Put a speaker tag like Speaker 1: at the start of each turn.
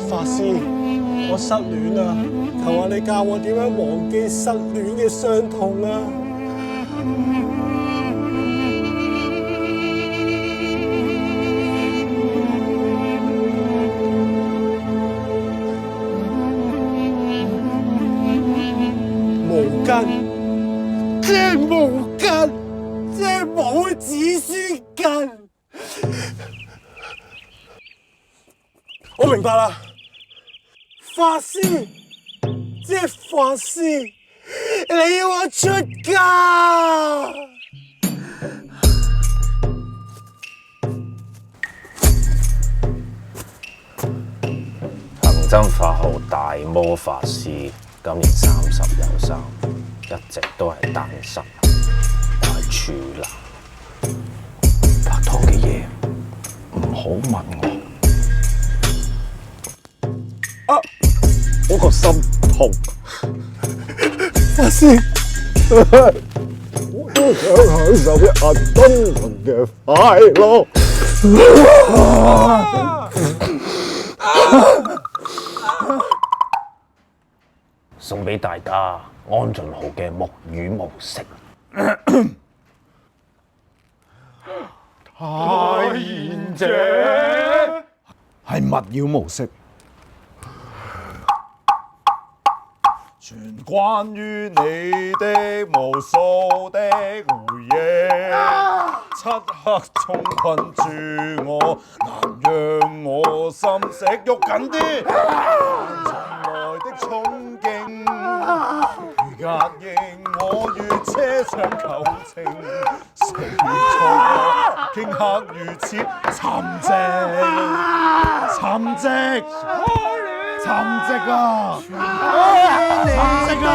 Speaker 1: 法師，我失戀啦，求下你教我點樣忘記失戀嘅傷痛啊！毛巾，即係毛巾，即係冇紙書巾。我明白啦，法師，即係法師，你要我出家。
Speaker 2: 行真法號大魔法師，今年30有3，一直都係單身，我係處男。拍拖嘅嘢唔好問我。
Speaker 1: 啊！我個心痛，法師，我都想享受一下真正嘅快樂。
Speaker 2: 送俾大家安俊豪嘅木魚模式。
Speaker 3: 太賢者係勿擾模式，全關於你的無數的回憶，漆黑中困住我，難讓我心息喐緊啲，從來的憧憬，如隔應我與車上求情，誰錯過頃刻如此沉寂，沉寂，沉寂啊！沉寂啊！